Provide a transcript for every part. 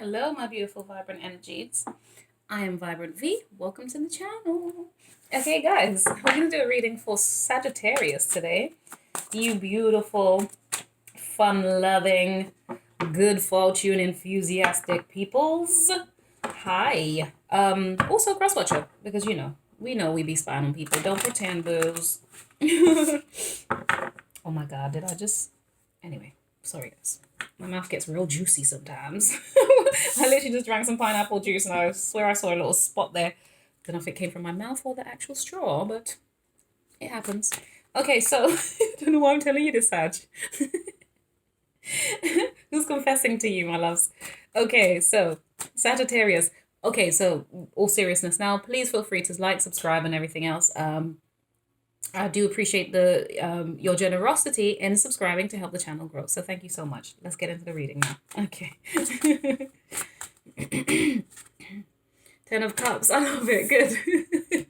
Hello, my beautiful vibrant energies. I am Vibrant V. Welcome to the channel. Okay, guys, we're going to do a reading for Sagittarius today. You beautiful, fun-loving, good fortune enthusiastic peoples. Hi. Also crosswatcher, because we know we be spying on people. Don't pretend, booze. Oh my god, did I just... Anyway, sorry guys. My mouth gets real juicy sometimes. I literally just drank some pineapple juice and I swear I saw a little spot there. Don't know if it came from my mouth or the actual straw, but it happens. Okay, so I don't know why I'm telling you this, Sag. Who's confessing to you, my loves? Okay, so Sagittarius. Okay, so all seriousness now, please feel free to like, subscribe, and everything else. I do appreciate the your generosity in subscribing to help the channel grow. So thank you so much. Let's get into the reading now. Okay. 10 of Cups. I love it. Good. This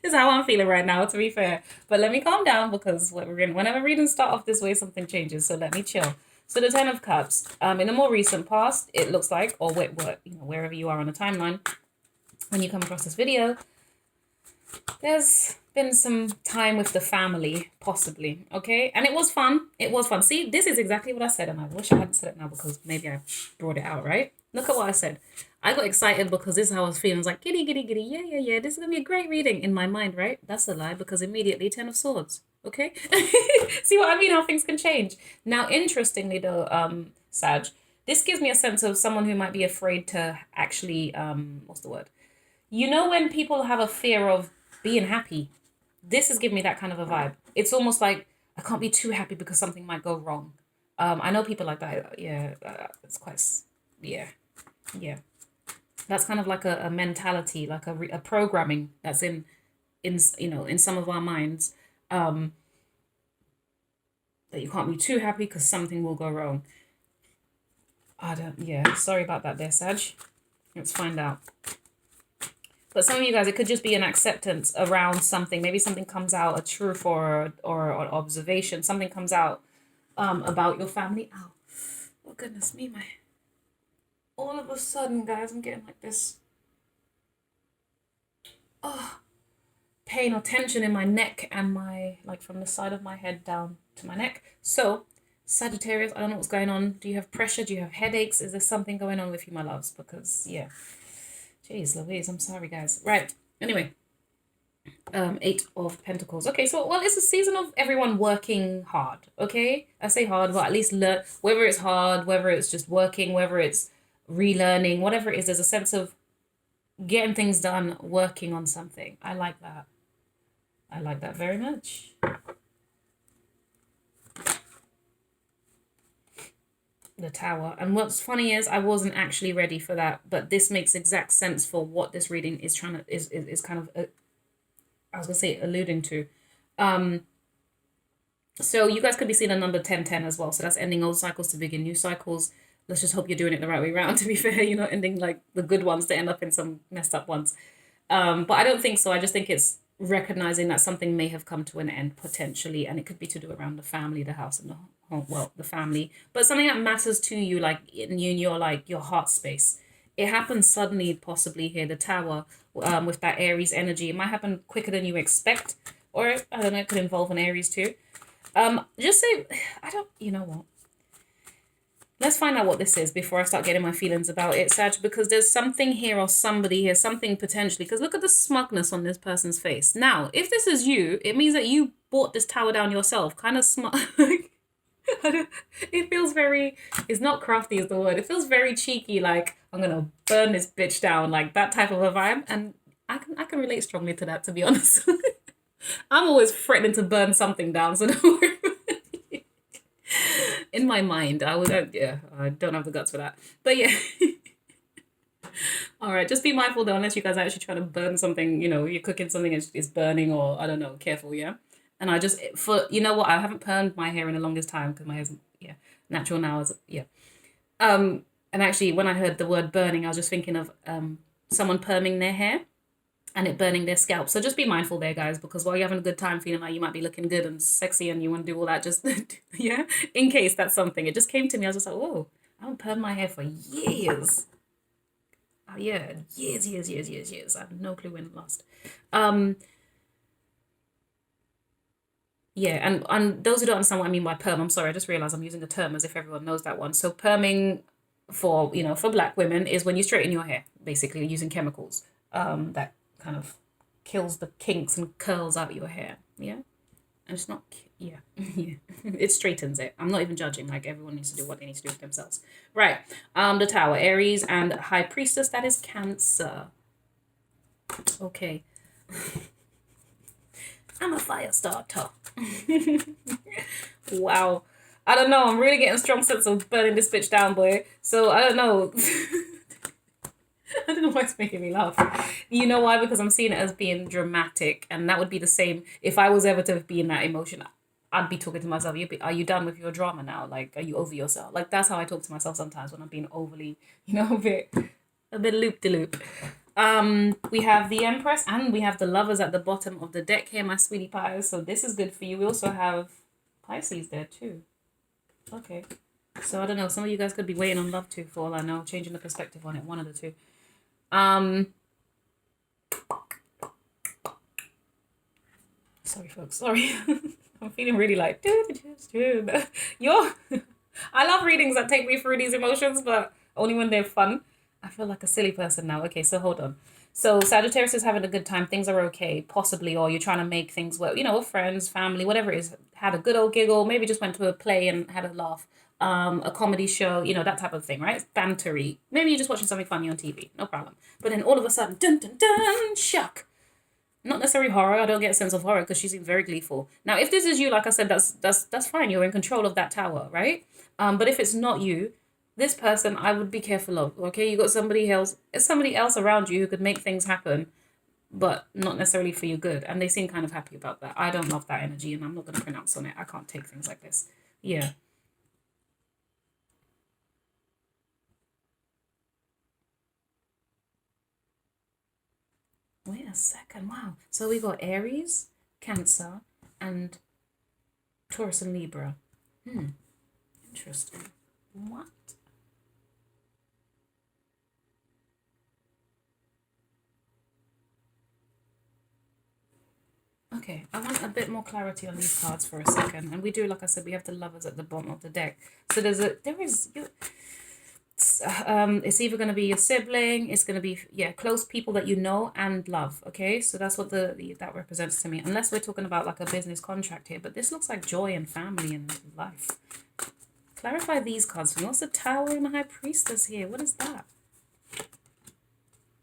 is how I'm feeling right now, to be fair. But let me calm down because whenever readings start off this way, something changes. So let me chill. So the 10 of Cups. In the more recent past, it looks like, or wherever you are on the timeline, when you come across this video, there's been some time with the family, possibly, okay? And it was fun. It was fun. See, this is exactly what I said, and I wish I hadn't said it now because maybe I brought it out, right? Look at what I said. I got excited because this is how I was feeling. I was like, giddy, giddy, giddy, yeah. This is going to be a great reading in my mind, right? That's a lie because immediately 10 of Swords, okay? See what I mean? How things can change. Now, interestingly, though, Sag, this gives me a sense of someone who might be afraid to actually, what's the word? You know when people have a fear of being happy? This is giving me that kind of a vibe. It's almost like I can't be too happy because something might go wrong. I know people like that. Yeah, it's quite, yeah. That's kind of like a mentality, like a programming that's in some of our minds. That you can't be too happy because something will go wrong. Sorry about that there, Sag. Let's find out. But some of you guys, it could just be an acceptance around something. Maybe something comes out, a truth or an observation. Something comes out about your family. Ow. Oh, goodness me, all of a sudden, guys, I'm getting like this pain or tension in my neck and from the side of my head down to my neck. So, Sagittarius, I don't know what's going on. Do you have pressure? Do you have headaches? Is there something going on with you, my loves? Because, yeah. Jeez Louise, I'm sorry, guys. Right. Anyway, 8 of Pentacles. Okay, so, well, it's a season of everyone working hard, okay? I say hard, but at least learn, whether it's hard, whether it's just working, whether it's relearning, whatever it is, there's a sense of getting things done, working on something. I like that. I like that very much. The Tower. And what's funny is I wasn't actually ready for that, but this makes exact sense for what this reading is trying to is kind of I was gonna say alluding to. So you guys could be seeing a number 1010 as well. So that's ending old cycles to begin new cycles. Let's just hope you're doing it the right way around, to be fair. You're not ending like the good ones to end up in some messed up ones. But I don't think so. I just think it's recognizing that something may have come to an end potentially, and it could be to do around the family, the house, and the home, well, the family, but something that matters to you, like in your heart space. It happens suddenly, possibly here, the Tower, with that Aries energy. It might happen quicker than you expect, or I don't know, it could involve an Aries too. Just say, you know what? Let's find out what this is before I start getting my feelings about it, Sag, because there's something here or somebody here, something potentially, because look at the smugness on this person's face. Now, if this is you, it means that you bought this tower down yourself. Kind of smart. It feels very, it's not crafty is the word. It feels very cheeky, like, I'm going to burn this bitch down, like that type of a vibe. And I can relate strongly to that, to be honest. I'm always threatening to burn something down, so don't worry. In my mind, I don't have the guts for that. But yeah. All right, just be mindful though, unless you guys are actually trying to burn something, you're cooking something, it's burning, or I don't know, careful, yeah? And I just, you know what, I haven't permed my hair in the longest time because my hair's, natural now, and actually when I heard the word burning, I was just thinking of someone perming their hair and it burning their scalp. So just be mindful there, guys, because while you're having a good time feeling like you might be looking good and sexy and you want to do all that, just, in case that's something. It just came to me. I was just like, whoa, I haven't permed my hair for years. Oh, yeah, years. I have no clue when last. Yeah, and those who don't understand what I mean by perm, I'm sorry, I just realized I'm using a term as if everyone knows that one. So perming for, for black women is when you straighten your hair, basically using chemicals. That kind of kills the kinks and curls out your hair. Yeah. And it's not, yeah, yeah, it straightens it. I'm not even judging. Like, everyone needs to do what they need to do with themselves. Right. The Tower, Aries, and High Priestess, that is Cancer. Okay. I'm a fire starter. Wow. I don't know. I'm really getting a strong sense of burning this bitch down, boy. So I don't know. I don't know why it's making me laugh. You know why? Because I'm seeing it as being dramatic, and that would be the same if I was ever to be in that emotion. I'd be talking to myself. Are you done with your drama now? Like, are you over yourself? Like, that's how I talk to myself sometimes when I'm being overly, a bit loop de loop. We have the Empress and we have the Lovers at the bottom of the deck here, my sweetie pies. So this is good for you. We also have Pisces there too. Okay. So I don't know. Some of you guys could be waiting on love too, for all I know, changing the perspective on it. One of the two. Sorry, folks. Sorry. I'm feeling really like, you're. I love readings that take me through these emotions, but only when they're fun. I feel like a silly person now. Okay, so hold on. So Sagittarius is having a good time. Things are okay, possibly, or you're trying to make things work. With friends, family, whatever it is. Had a good old giggle. Maybe just went to a play and had a laugh. A comedy show, that type of thing, right? It's bantery. Maybe you're just watching something funny on TV. No problem. But then all of a sudden, dun dun dun, shock. Not necessarily horror. I don't get a sense of horror because she seems very gleeful. Now, if this is you, like I said, that's fine. You're in control of that tower, right? But if it's not you, this person, I would be careful of. Okay, you got somebody else around you who could make things happen, but not necessarily for your good. And they seem kind of happy about that. I don't love that energy, and I'm not going to pronounce on it. I can't take things like this. Yeah. Wait a second. Wow. So we got Aries, Cancer, and Taurus and Libra. Interesting. What? Okay, I want a bit more clarity on these cards for a second. And we do, like I said, we have the Lovers at the bottom of the deck. So it's either going to be your sibling, it's going to be close people that you know and love. Okay, so that's what that represents to me, unless we're talking about like a business contract here, but this looks like joy and family and life. Clarify these cards for me. What's the Tower and the High Priestess here? What is that?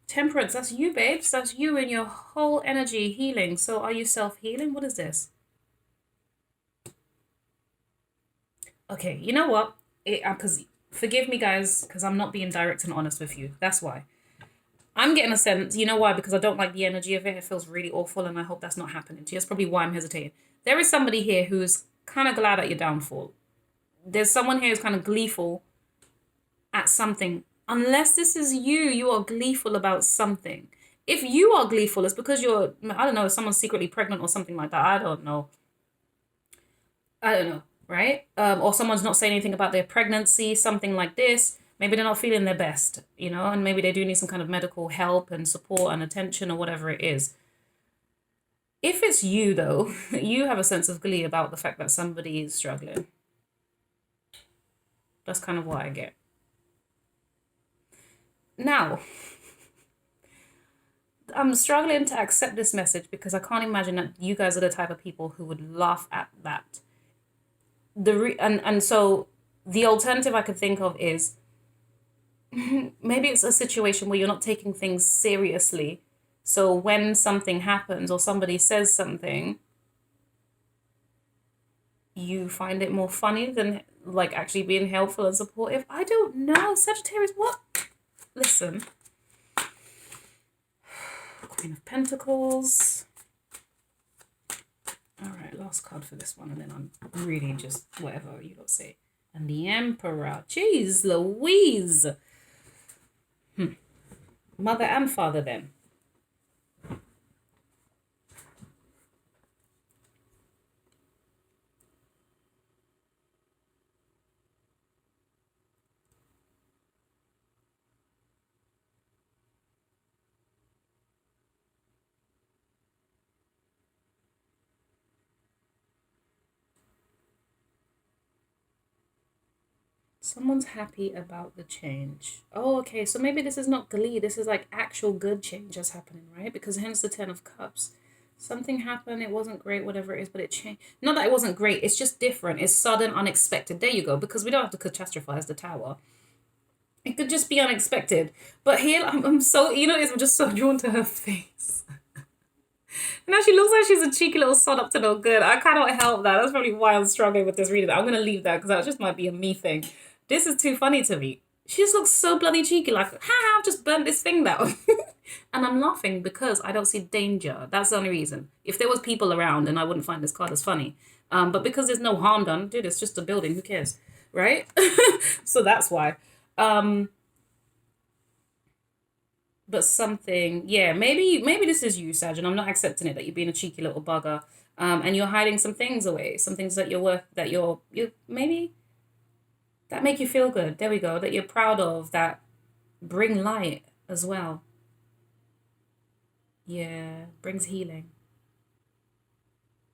Temperance, that's you, babes. That's you and your whole energy healing. So are you self-healing? What is this? Okay, you know what? Because forgive me, guys, because I'm not being direct and honest with you. That's why. I'm getting a sense, you know why? Because I don't like the energy of it. It feels really awful, and I hope that's not happening to you. That's probably why I'm hesitating. There is somebody here who's kind of glad at your downfall. There's someone here who's kind of gleeful at something. Unless this is you are gleeful about something. If you are gleeful, it's because you're, I don't know, someone's secretly pregnant or something like that. I don't know, right? Or someone's not saying anything about their pregnancy, something like this. Maybe they're not feeling their best, and maybe they do need some kind of medical help and support and attention or whatever it is. If it's you, though, you have a sense of glee about the fact that somebody is struggling. That's kind of what I get. Now, I'm struggling to accept this message because I can't imagine that you guys are the type of people who would laugh at that. And so the alternative I could think of is maybe it's a situation where you're not taking things seriously. So when something happens or somebody says something, you find it more funny than like actually being helpful and supportive. I don't know. Sagittarius, what? Listen. Queen of Pentacles. All right, last card for this one, and then I'm really just whatever you don't say. And the Emperor. Jeez Louise. Mother and father then. Someone's happy about the change. Oh, okay. So maybe this is not glee. This is like actual good change that's happening, right? Because hence the Ten of Cups. Something happened. It wasn't great, whatever it is, but it changed. Not that it wasn't great. It's just different. It's sudden, unexpected. There you go. Because we don't have to catastrophize the Tower. It could just be unexpected. But here, I'm so, I'm just so drawn to her face. Now she looks like she's a cheeky little sod up to no good. I cannot help that. That's probably why I'm struggling with this reading. I'm going to leave that because that just might be a me thing. This is too funny to me. She just looks so bloody cheeky, like, ha, I've just burnt this thing down. And I'm laughing because I don't see danger. That's the only reason. If there was people around, then I wouldn't find this card as funny. But because there's no harm done, dude, it's just a building. Who cares? Right? So that's why. But something, yeah, maybe this is you, Sag, and I'm not accepting it, that you're being a cheeky little bugger. And you're hiding some things away, some things that you're maybe that make you feel good. There we go. That you're proud of, that bring light as well. Yeah, brings healing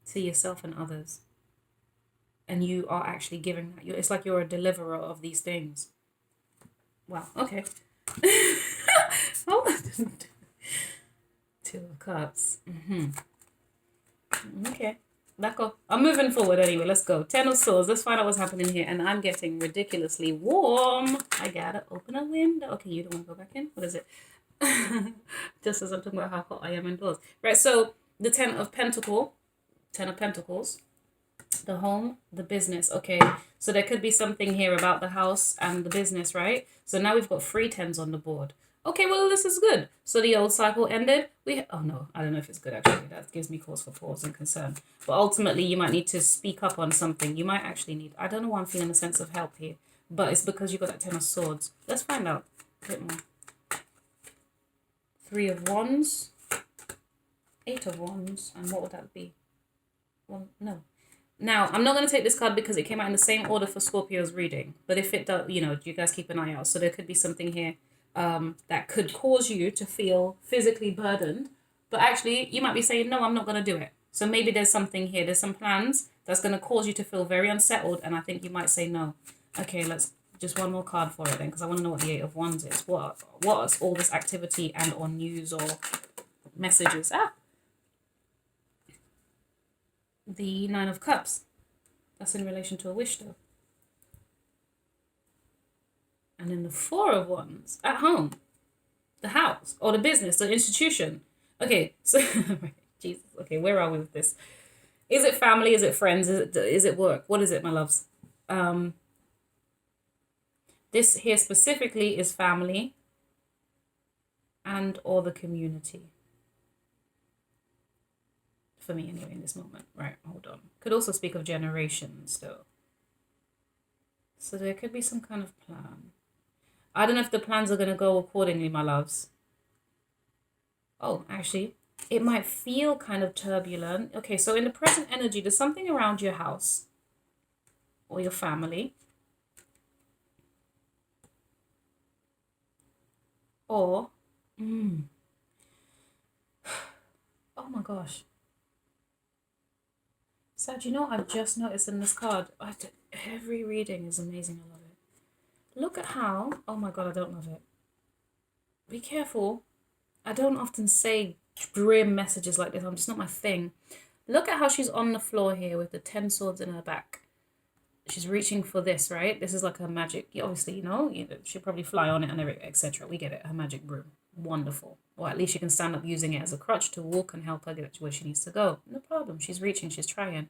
to yourself and others. And you are actually giving that. It's like you're a deliverer of these things. Wow, okay. Oh. Two of Cups. Okay. Let's go. I'm moving forward anyway. Let's go. Ten of Swords. Let's find out what's happening here. And I'm getting ridiculously warm. I gotta open a window. Okay, you don't want to go back in? What is it? Just as I'm talking about how hot I am indoors. Right, so the Ten of Pentacles. The home, the business. Okay, so there could be something here about the house and the business, right? So now we've got 3 tens on the board. Okay, well, this is good. So the old cycle ended. Oh no, I don't know if it's good actually. That gives me cause for pause and concern. But ultimately, you might need to speak up on something. You might actually need, I don't know why I'm feeling a sense of help here, but it's because you got that 10 of Swords. Let's find out a bit more. 3 of Wands, 8 of Wands, and what would that be? Well, no. Now, I'm not going to take this card because it came out in the same order for Scorpio's reading. But if it does, you guys keep an eye out. So there could be something here that could cause you to feel physically burdened. But actually, you might be saying, no, I'm not going to do it. So maybe there's something here. There's some plans that's going to cause you to feel very unsettled. And I think you might say no. Okay, let's just one more card for it then. Because I want to know what the 8 of Wands is. What is all this activity and or news or messages? The 9 of Cups. That's in relation to a wish though. And then the 4 of Wands. At home. The house. Or the business. The institution. Okay. So, Jesus. Okay, where are we with this? Is it family? Is it friends? Is it work? What is it, my loves? This here specifically is family. And or the community. For me anyway in this moment. Right, hold on. Could also speak of generations though. So there could be some kind of plan. I don't know if the plans are going to go accordingly, my loves. Oh, actually, it might feel kind of turbulent. Okay, so in the present energy, there's something around your house or your family. Or, oh my gosh. Sad, you know what I've just noticed in this card? Every reading is amazing. I love it. Look at how... Oh my god, I don't love it. Be careful. I don't often say grim messages like this. I'm just not my thing. Look at how she's on the floor here with the 10 swords in her back. She's reaching for this, right? This is like her magic... Obviously, she'll probably fly on it and etc. We get it. Her magic broom. Wonderful. Or at least she can stand up using it as a crutch to walk and help her get to where she needs to go. No problem. She's reaching. She's trying.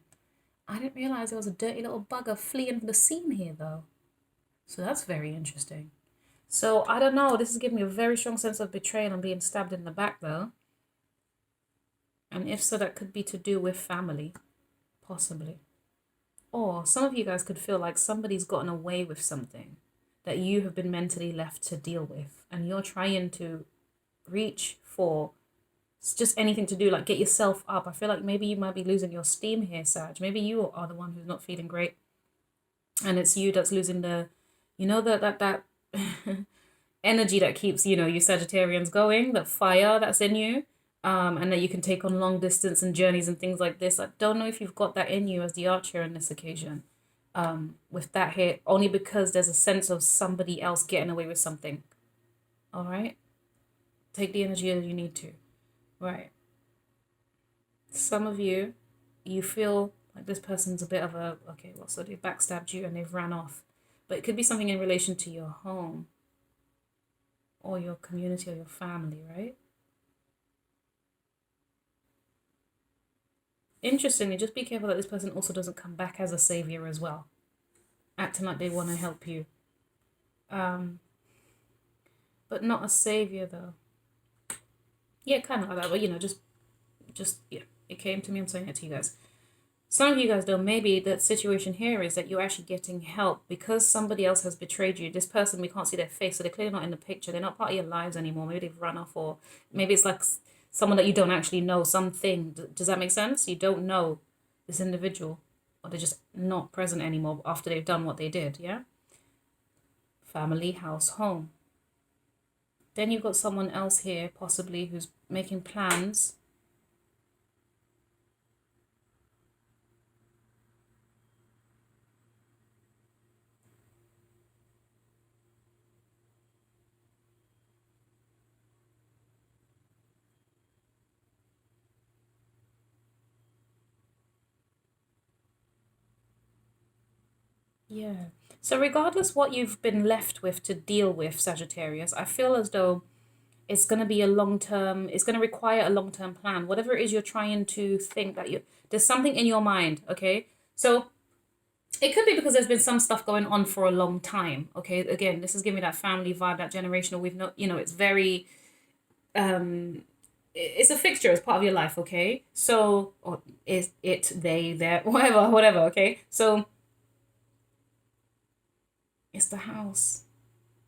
I didn't realize there was a dirty little bugger fleeing the scene here, though. So that's very interesting. So, I don't know. This is giving me a very strong sense of betrayal and being stabbed in the back, though. And if so, that could be to do with family. Possibly. Or some of you guys could feel like somebody's gotten away with something that you have been mentally left to deal with. And you're trying to reach for just anything to do, like get yourself up. I feel like maybe you might be losing your steam here, Sag. Maybe you are the one who's not feeling great. And it's you that's losing the, that energy that keeps, you Sagittarians going, that fire that's in you. And that you can take on long distance and journeys and things like this. I don't know if you've got that in you as the archer on this occasion. with that here, only because there's a sense of somebody else getting away with something. All right? Take the energy as you need to. Right. Some of you, you feel like this person's a bit of a, okay, well, so they backstabbed you and they've ran off. But it could be something in relation to your home or your community or your family, right? Interestingly, just be careful that this person also doesn't come back as a savior as well, acting like they want to help you. But not a savior though. Yeah, kind of like that, but you know, just yeah, it came to me. I'm saying it to you guys. Some of you guys, though, maybe the situation here is that you're actually getting help because somebody else has betrayed you. This person, we can't see their face, so they're clearly not in the picture. They're not part of your lives anymore. Maybe they've run off, or maybe it's like someone that you don't actually know, something. Does that make sense? You don't know this individual, or they're just not present anymore after they've done what they did, yeah? Family, house, home. Then you've got someone else here, possibly, who's making plans. Yeah. So regardless what you've been left with to deal with, Sagittarius, I feel as though it's going to be a long-term, it's going to require a long-term plan. Whatever it is you're trying to think that there's something in your mind, okay? So it could be because there's been some stuff going on for a long time, okay? Again, this is giving me that family vibe, that generational. We've not, you know, it's very, it's a fixture, it's part of your life, okay? So, or is it, they, their, whatever, okay? So it's the house.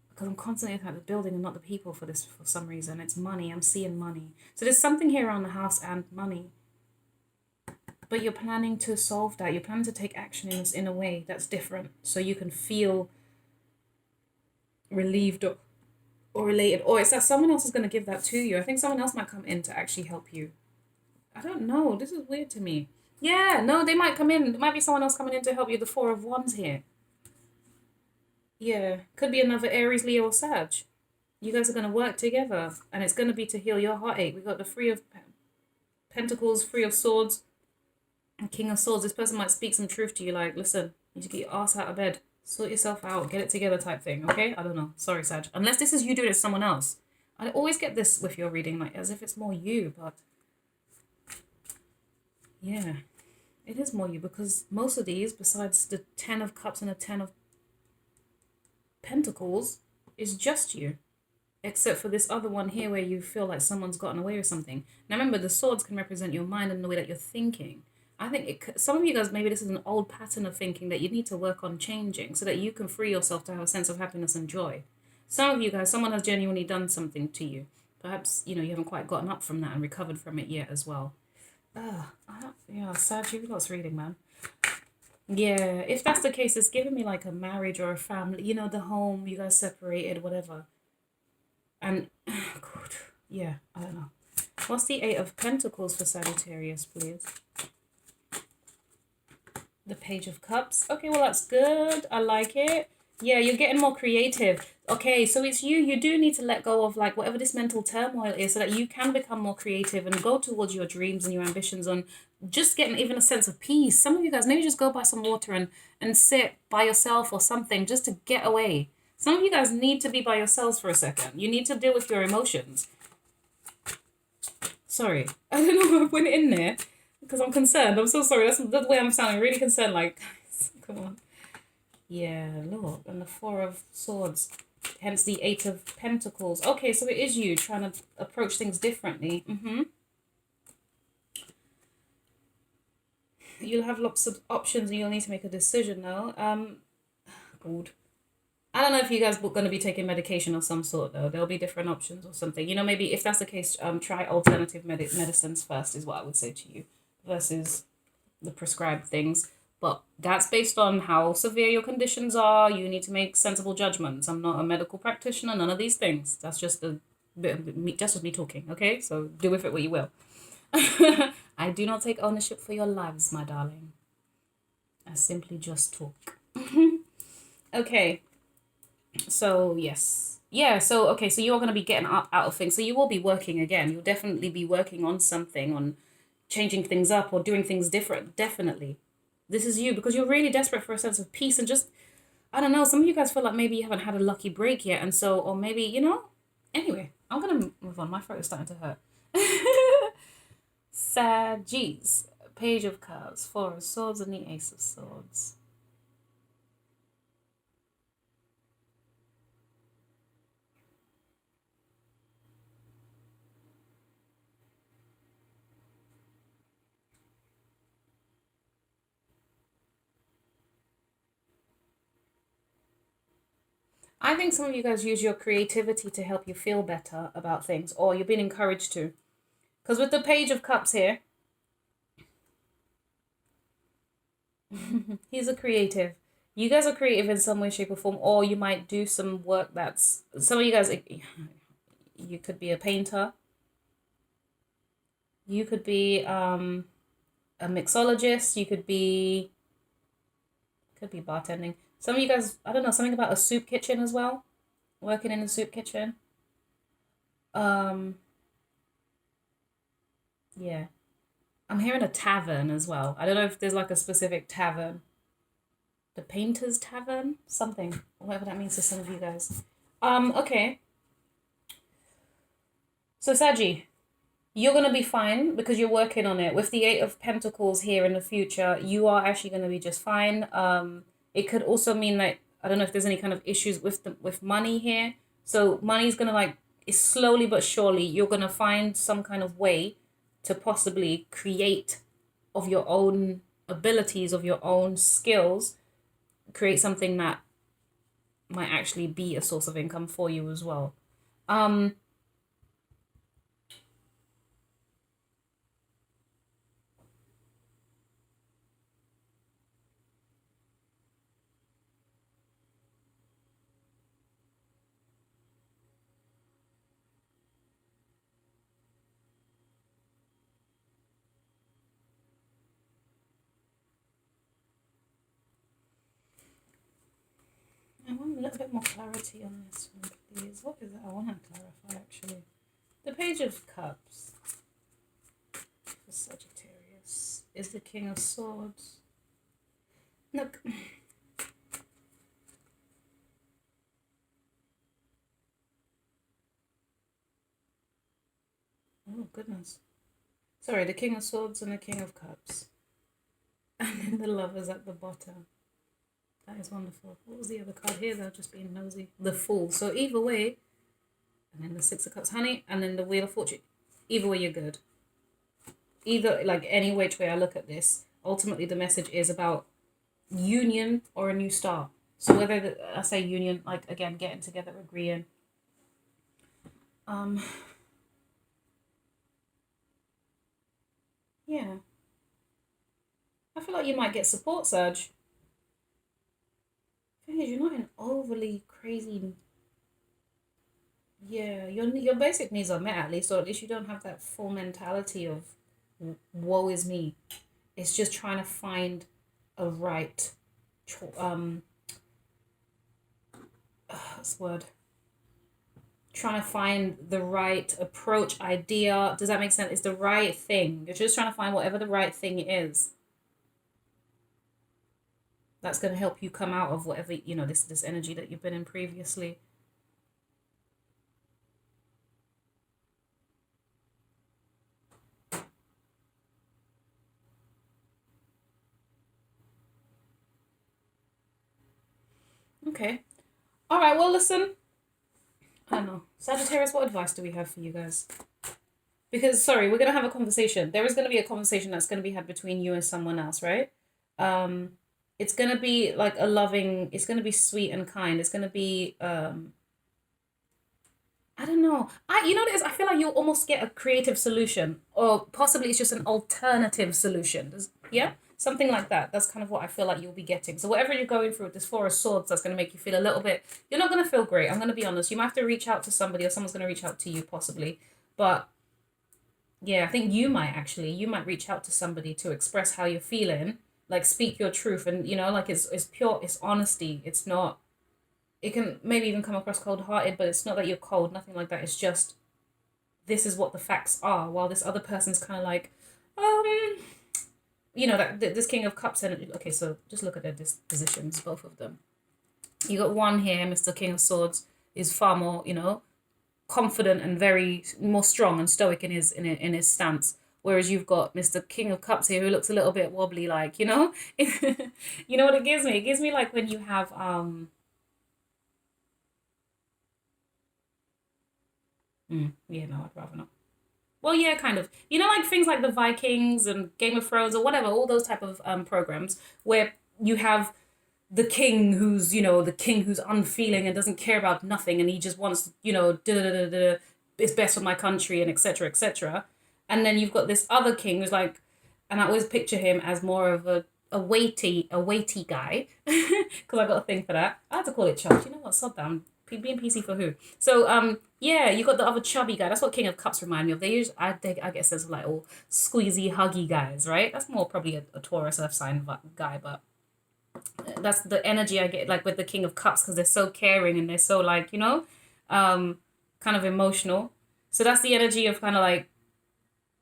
Because I'm constantly looking at the building and not the people for this for some reason. It's money. I'm seeing money. So there's something here around the house and money. But you're planning to solve that. You're planning to take action in this in a way that's different. So you can feel relieved or related. Or it's that someone else is going to give that to you. I think someone else might come in to actually help you. I don't know. This is weird to me. Yeah, no, they might come in. There might be someone else coming in to help you. The Four of Wands here. Yeah, could be another Aries, Leo, or Sag. You guys are going to work together, and it's going to be to heal your heartache. We got the Three of Pentacles, Three of Swords, and King of Swords. This person might speak some truth to you, like, listen, you need to get your ass out of bed, sort yourself out, get it together type thing, okay? I don't know. Sorry, Sag. Unless this is you doing it to someone else. I always get this with your reading, like, as if it's more you, but yeah, it is more you, because most of these, besides the 10 of Cups and the 10 of Pentacles, is just you, except for this other one here where you feel like someone's gotten away with something. Now remember, the swords can represent your mind and the way that you're thinking. I think some of you guys, maybe this is an old pattern of thinking that you need to work on changing so that you can free yourself to have a sense of happiness and joy. Some of you guys, someone has genuinely done something to you. Perhaps, you know, you haven't quite gotten up from that and recovered from it yet as well. Yeah, Sag, you've got reading, man. Yeah, if that's the case, it's giving me like a marriage or a family, you know, the home, you guys separated, whatever. And, God, yeah, I don't know. What's the Eight of Pentacles for Sagittarius, please? The Page of Cups. Okay, well, that's good. I like it. Yeah, you're getting more creative. Okay, so it's you. You do need to let go of like whatever this mental turmoil is so that you can become more creative and go towards your dreams and your ambitions and just getting even a sense of peace. Some of you guys, maybe just go buy some water and sit by yourself or something just to get away. Some of you guys need to be by yourselves for a second. You need to deal with your emotions. Sorry. I don't know if I went in there because I'm concerned. I'm so sorry. That's the way I'm sounding. Really concerned. Like, guys, come on. Yeah, look. And the Four of Swords. Hence the Eight of Pentacles. Okay, so it is you trying to approach things differently. You'll have lots of options and you'll need to make a decision now. Good. I don't know if you guys are going to be taking medication of some sort, though. There'll be different options or something. You know, maybe if that's the case, try alternative medicines first is what I would say to you versus the prescribed things. But that's based on how severe your conditions are. You need to make sensible judgments. I'm not a medical practitioner, none of these things. That's just a bit of me, just me talking, okay? So do with it what you will. I do not take ownership for your lives, my darling. I simply just talk. Okay. So, yes. Yeah, so, okay, so you're going to be getting out of things. So you will be working again. You'll definitely be working on something, on changing things up or doing things different. Definitely. This is you because you're really desperate for a sense of peace and just, I don't know, some of you guys feel like maybe you haven't had a lucky break yet. And so, or maybe, anyway, I'm going to move on. My throat is starting to hurt. Sagittarius, Page of Cups, Four of Swords, and the Ace of Swords. I think some of you guys use your creativity to help you feel better about things, or you're being encouraged to. Because with the Page of Cups here, he's a creative. You guys are creative in some way, shape, or form, or you might do some work that's. Some of you guys, you could be a painter. You could be a mixologist. You could be bartending. Some of you guys, I don't know, something about a soup kitchen as well. Working in a soup kitchen. Um, yeah. I'm hearing a tavern as well. I don't know if there's like a specific tavern. The Painter's Tavern? Something. Whatever that means to some of you guys. Okay. So Saji, you're gonna be fine because you're working on it. With the Eight of Pentacles here in the future, you are actually gonna be just fine. It could also mean that I don't know if there's any kind of issues with money here. So money's gonna like it's slowly but surely you're gonna find some kind of way to possibly create of your own abilities, of your own skills, create something that might actually be a source of income for you as well. I want a little bit more clarity on this one, please. What is it? I want to clarify actually. The Page of Cups for Sagittarius is the King of Swords. Look. Oh, goodness. Sorry, the King of Swords and the King of Cups. And then the Lovers at the bottom. That is wonderful. What was the other card here? They're just being nosy. The Fool. So either way, and then the Six of Cups, honey, and then the Wheel of Fortune. Either way, you're good. Either, like, any which way I look at this, ultimately the message is about union or a new start. So whether I say union, like, again, getting together, agreeing. Yeah. I feel like you might get support, Serge. Thing is, you're not in overly crazy. Yeah, your basic needs are met at least, or at least you don't have that full mentality of woe is me. It's just trying to find a right, what's the word? Trying to find the right approach, idea. Does that make sense? It's the right thing. You're just trying to find whatever the right thing is. That's going to help you come out of whatever, this energy that you've been in previously. Okay. All right, well, listen. I don't know. Sagittarius, what advice do we have for you guys? Because, sorry, we're going to have a conversation. There is going to be a conversation that's going to be had between you and someone else, right? It's going to be like a loving, it's going to be sweet and kind. It's going to be, I don't know. You know what it is? I feel like you'll almost get a creative solution, or possibly it's just an alternative solution. Yeah? Something like that. That's kind of what I feel like you'll be getting. So whatever you're going through with this Four of Swords, that's going to make you feel a little bit, you're not going to feel great. I'm going to be honest. You might have to reach out to somebody, or someone's going to reach out to you possibly. But yeah, I think you might reach out to somebody to express how you're feeling. like speak your truth, and you know, like it's pure, it's honesty. It's not, it can maybe even come across cold-hearted, but it's not that you're cold, nothing like that. It's just, this is what the facts are, while this other person's kind of like, you know, that this King of Cups energy. Okay, so just look at their positions, both of them. You got one here, Mr. King of Swords is far more, you know, confident and very more strong and stoic in his stance. Whereas you've got Mr. King of Cups here, who looks a little bit wobbly, like, you know. You know what it gives me? It gives me like when you have yeah, no, I'd rather not. Well, yeah, kind of. You know, like things like the Vikings and Game of Thrones or whatever, all those type of programs where you have the king who's, you know, the king who's unfeeling and doesn't care about nothing, and he just wants, you know, it's best for my country and etc. etc. And then you've got this other king who's like, and I always picture him as more of a weighty guy, because I got a thing for that. I had to call it chubs. You know what? Sod down. Being PC for who? So yeah, you got the other chubby guy. That's what King of Cups remind me of. They usually, I get a sense of like all squeezy, huggy guys, right? That's more probably a Taurus Earth sign guy, but that's the energy I get like with the King of Cups, because they're so caring and they're so like, you know, kind of emotional. So that's the energy of kind of like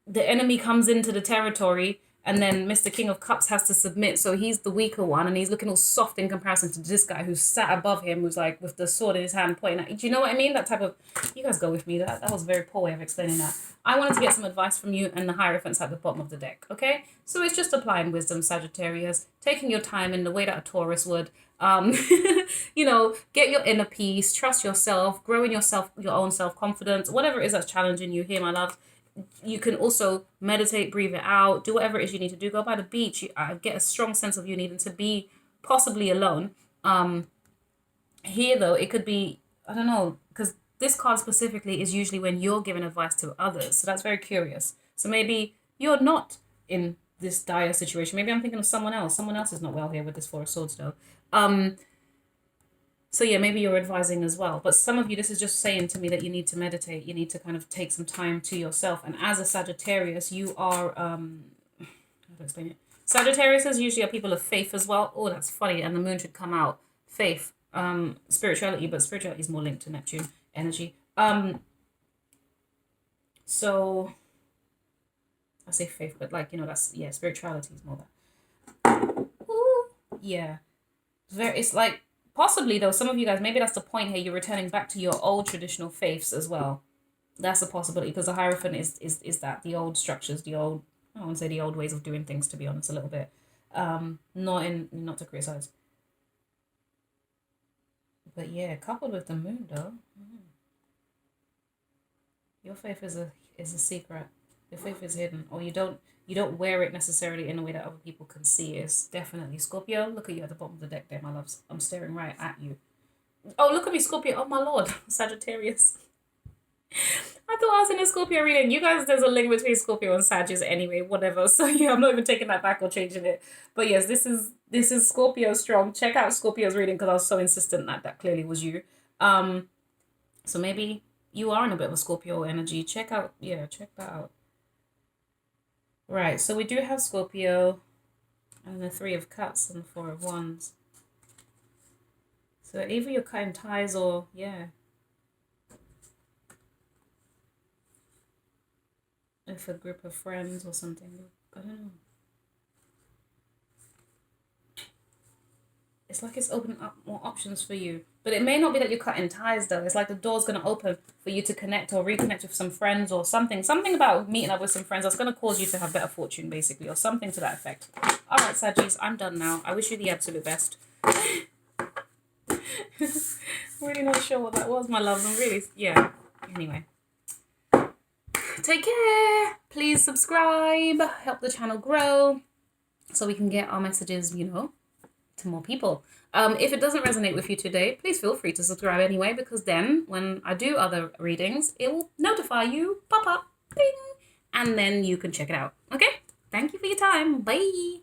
the enemy comes into the territory, and then Mr. King of Cups has to submit. So he's the weaker one, and he's looking all soft in comparison to this guy who's sat above him, who's like with the sword in his hand pointing at. Do you know what I mean? That type of, you guys go with me. That was a very poor way of explaining that. I wanted to get some advice from you and the Hierophant's at the bottom of the deck, okay? So it's just applying wisdom, Sagittarius, taking your time in the way that a Taurus would. You know, get your inner peace, trust yourself, grow in yourself, your own self-confidence, whatever it is that's challenging you here, my love. You can also meditate, breathe it out, do whatever it is you need to do. Go by the beach. I get a strong sense of you needing to be possibly alone. Here, though, it could be, I don't know, because this card specifically is usually when you're giving advice to others. So that's very curious. So maybe you're not in this dire situation. Maybe I'm thinking of someone else. Someone else is not well here with this Four of Swords, though. So yeah, maybe you're advising as well. But some of you, this is just saying to me that you need to meditate. You need to kind of take some time to yourself. And as a Sagittarius, you are, how do I explain it? Sagittarius usually are people of faith as well. Oh, that's funny. And the moon should come out. Faith, spirituality, but spirituality is more linked to Neptune energy. So I say faith, but like, you know, that's, yeah, spirituality is more that. Ooh, yeah. It's like, possibly, though, some of you guys, maybe that's the point here, you're returning back to your old traditional faiths as well. That's a possibility, because the Hierophant is that, the old structures, the old, I don't want to say the old ways of doing things, to be honest, a little bit. Not to criticize. But yeah, coupled with the moon, though. Your faith is a secret. Your faith is hidden, or you don't wear it necessarily in a way that other people can see. It's definitely Scorpio. Look at you at the bottom of the deck there, my loves. I'm staring right at you. Oh, look at me, Scorpio. Oh, my lord. Sagittarius. I thought I was in a Scorpio reading. You guys, there's a link between Scorpio and Sagittarius anyway, whatever. So yeah, I'm not even taking that back or changing it. But yes, this is Scorpio strong. Check out Scorpio's reading, because I was so insistent that clearly was you. So maybe you are in a bit of a Scorpio energy. Check that out. Right, so we do have Scorpio and the Three of Cups and the Four of Wands. So either you're cutting ties or, yeah. If a group of friends or something, I don't know. It's like it's opening up more options for you. But it may not be that you're cutting ties, though. It's like the door's going to open for you to connect or reconnect with some friends or something. Something about meeting up with some friends that's going to cause you to have better fortune, basically, or something to that effect. All right, Saggies, I'm done now. I wish you the absolute best. Really not sure what that was, my loves. I'm really, yeah. Anyway. Take care. Please subscribe. Help the channel grow so we can get our messages, you know, to more people. If it doesn't resonate with you today, please feel free to subscribe anyway, because then when I do other readings, it will notify you, pop up, ding, and then you can check it out. Okay? Thank you for your time. Bye.